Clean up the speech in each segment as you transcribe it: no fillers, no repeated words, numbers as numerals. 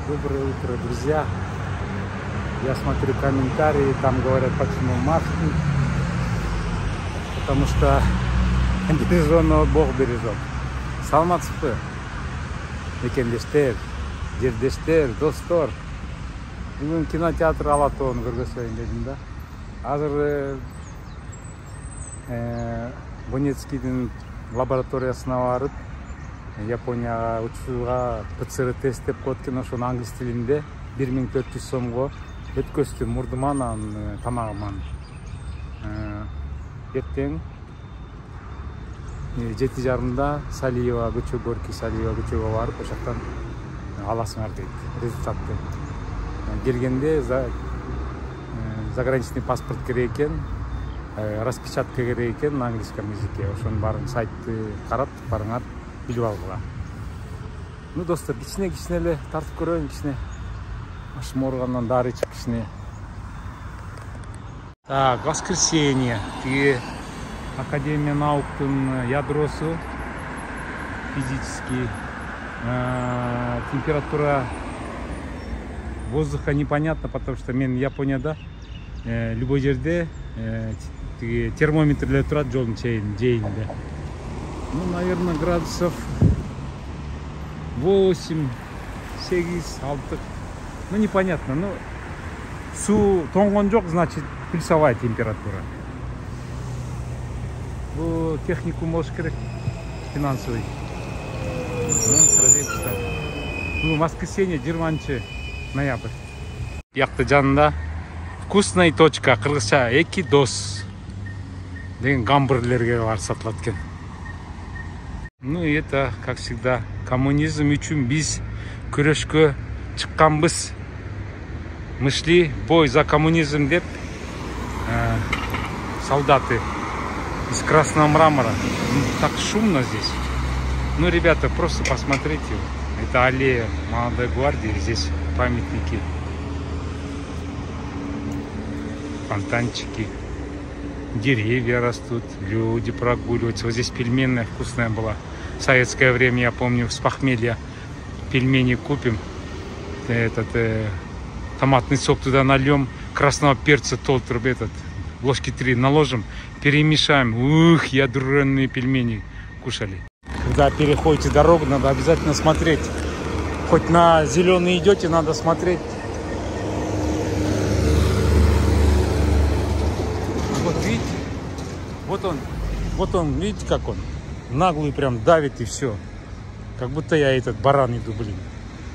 Доброе утро, друзья. Я смотрю комментарии, там говорят, почему маски. Потому что береженного Бог бережет. Саламатсызбы, мекендештер, жердештер, достор. Бүгүн кинотеатр Алатоону көргөзөйүн дедим да. Азыр Бонецкийдин лабораториясына барып, Японияга учууга ПЦР тест деп коет экен, ошону англис тилинде 1400 сомго өткөздүм мурдума, анан тамагыман. Эртең 7:30 Салиева көчө, Горький Салиева көчөгө барып, ошоктон аласыңар дейт результатты. Келгенде заграничный паспорт керек экен, распечатка керек экен на английском языке. Ошонун баарын сайтты карап барыңар билип алгыла. Ну, достор, кичине эле тартып көрөйүн, кичине башым ооругандан дары ичип кичине. Так, воскресенье. Тиги Академия науктун ядросу физический. Температура воздуха непонятно, потому что мен Японияда любой жерде термометрлер турат жолдун чейинде. Ну, наверное, градусов 8, 8, 6. Ну, непонятно. Ну, су тоңгон жок, значит, плюсовая температура. Бу техникум болуш керек, финансовый. Ну, воскресенье, 20 ноябрь. Бияқта жанында вкусная точка, кыргызча эки дос деген гамбургерлерге бар сатылат экен. Ну и это, как всегда, коммунизм үчүн биз күрөшкө чыкканбыз. Мы шли в бой за коммунизм деп солдаты из красного мрамора. Так шумно здесь. Ну, ребята, просто посмотрите. Это аллея Молодой гвардии. Здесь памятники, фонтанчики, деревья растут, люди прогуливаются. Вот здесь пельменная вкусная была. В советское время, я помню, с похмелья пельмени купим. Томатный сок туда нальем, красного перца толтур, ложки 3 наложим, перемешаем. Ух, ядреные пельмени кушали. Когда переходите дорогу, надо обязательно смотреть. Хоть на зеленый идете, надо смотреть. Вот видите, вот он, видите, как он наглый прям давит и все. Как будто я этот баран иду, блин,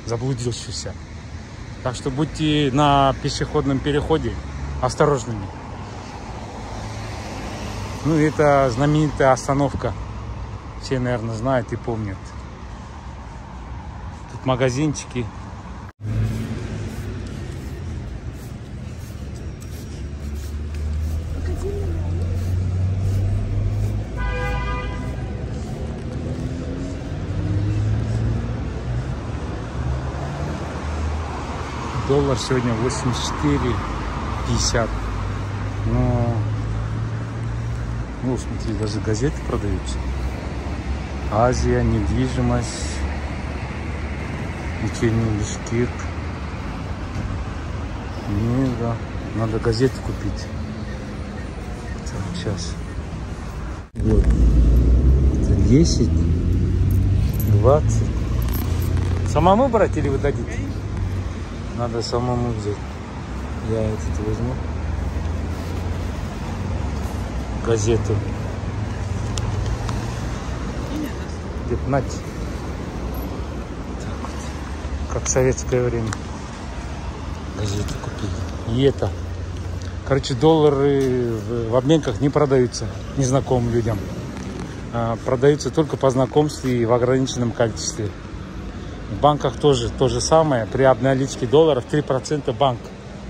заблудившийся. Так что будьте на пешеходном переходе осторожными. Ну, это знаменитая остановка. Все, наверное, знают и помнят. Тут магазинчики. Доллар сегодня 84,50. Но, ну, смотри, даже газеты продаются. Азия, недвижимость, вечерний Бишкек. Мега. Надо газеты купить. Так, сейчас. Вот. Это 10, 20. Самому брать или вы дадите? Надо самому взять. Я этот возьму. Газету. 15. Так вот. Как в советское время. Газету купили. И это. Короче, доллары в обменках не продаются незнакомым людям. Продаются только по знакомству и в ограниченном количестве. В банках тоже то же самое. При обналичке долларов 3% банк,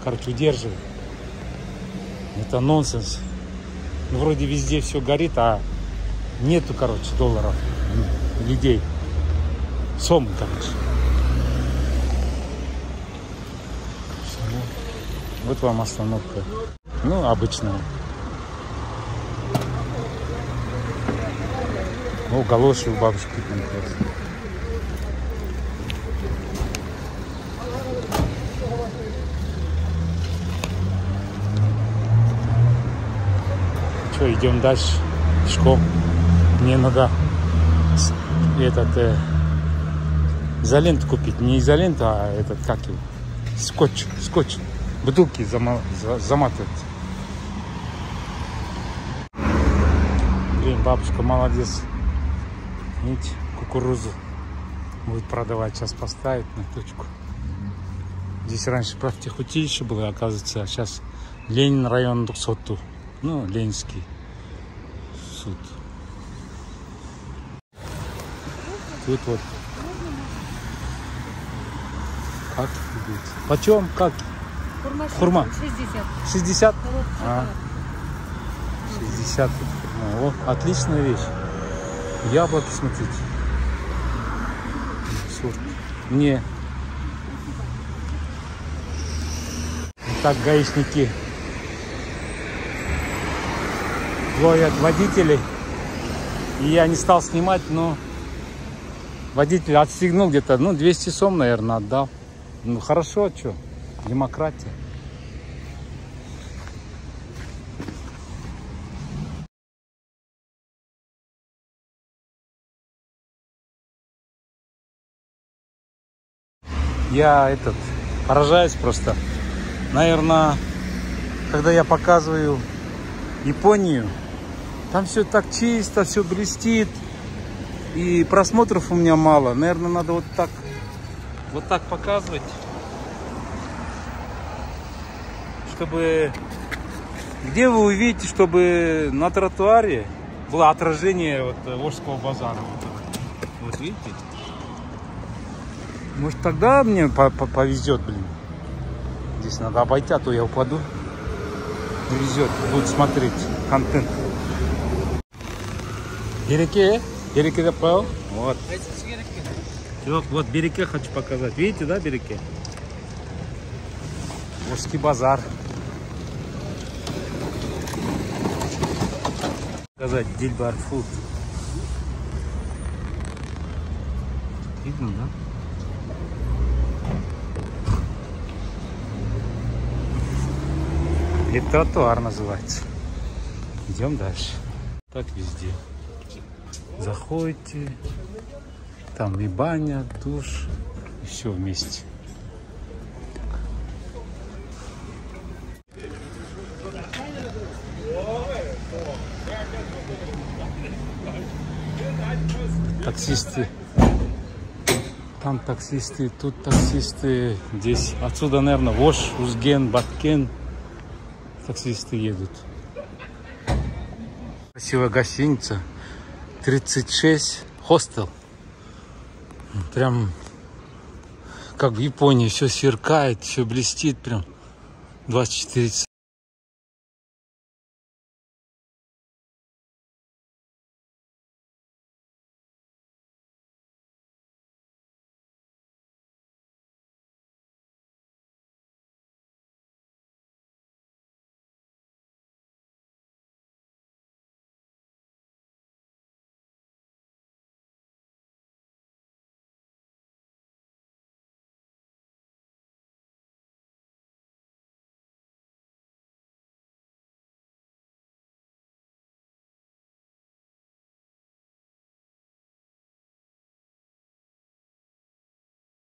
короче, удерживает. Это нонсенс. Ну, вроде везде все горит, а нету, короче, долларов, людей. Сомы, короче. Вот вам остановка. Ну, обычная. Ну, галоши у бабушки. Все, идем дальше пешком. Мне надо изоленту купить. Не изоленту, а как его? Скотч. Бутылки заматывать. Блин, бабушка молодец. Видите, кукурузу будет продавать. Сейчас поставить на точку. Здесь раньше профтехучилище было, оказывается, а сейчас Ленин район Соту. Ну, Ленинский суд. Тут вот. Как будет? Почем? Как? Хурма. 60. 60? 60. О, отличная вещь. Яблоки, смотрите. Сорт. Не. Так гаишники ловят водителей. И я не стал снимать, но водитель отстегнул где-то, 200 сом, наверное, отдал. Ну, хорошо, что? Демократия. Я поражаюсь просто. Наверное, когда я показываю Японию, там все так чисто, все блестит. И просмотров у меня мало. Наверное, надо вот так показывать, чтобы... Где вы увидите, чтобы на тротуаре было отражение Волжского базара. Вот видите? Может, тогда мне повезет, блин. Здесь надо обойти, а то я упаду. Не везет, буду смотреть контент. Береке допал. Вот. Вот Береке хочу показать. Видите, да, Береке? Волжский базар. Показать Дильбар Фуд. Видно, да? Или тротуар называется. Идем дальше. Так везде. Заходите. Там и баня, душ. И все вместе. Таксисты. Там таксисты, тут таксисты. Здесь. Отсюда, наверное, Вош, Узген, Баткен. Таксисты едут. Красивая гостиница. 36. Хостел. Прям как в Японии. Все сверкает, все блестит. Прям 24 часа.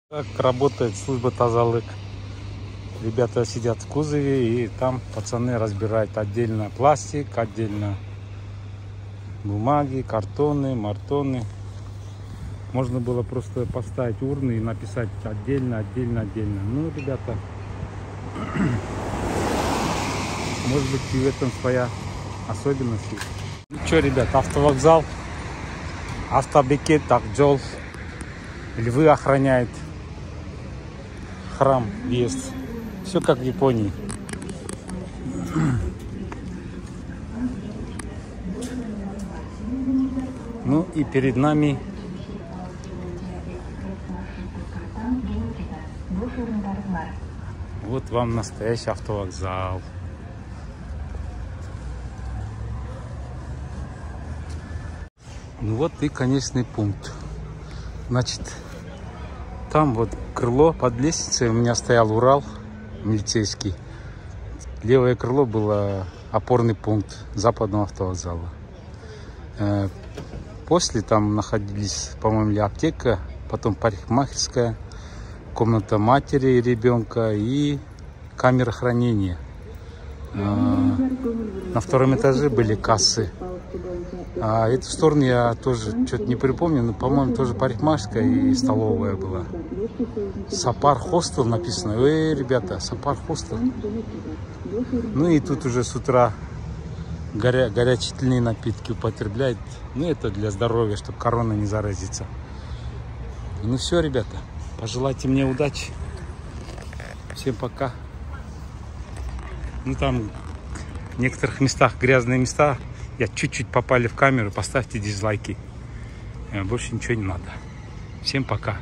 Как работает служба тазалык. Ребята сидят в кузове, и там пацаны разбирают отдельно пластик, отдельно бумаги, картоны, мартоны. Можно было просто поставить урны и написать отдельно. Ну, ребята, может быть, и в этом своя особенность. Ну что, ребят, автовокзал, автобекет, Акжол, львы охраняет. Храм, въезд. Все как в Японии. Ну и перед нами вот вам настоящий автовокзал. Ну вот и конечный пункт. Значит, там вот крыло под лестницей у меня стоял Урал милицейский. Левое крыло было опорный пункт западного автовокзала. После там находились, по-моему, аптека, потом парикмахерская, комната матери и ребенка и камера хранения. На втором этаже были кассы. А эту сторону я тоже что-то не припомню, но, по-моему, тоже парикмахерская и столовая была. Сапар Хостел написано. Ребята, Сапар Хостел. Ну и тут уже с утра горячительные напитки употребляют. Ну это для здоровья, чтобы корона не заразиться. Ну все, ребята, пожелайте мне удачи. Всем пока. Ну там в некоторых местах грязные места. Я чуть-чуть попали в камеру. Поставьте дизлайки. Больше ничего не надо. Всем пока.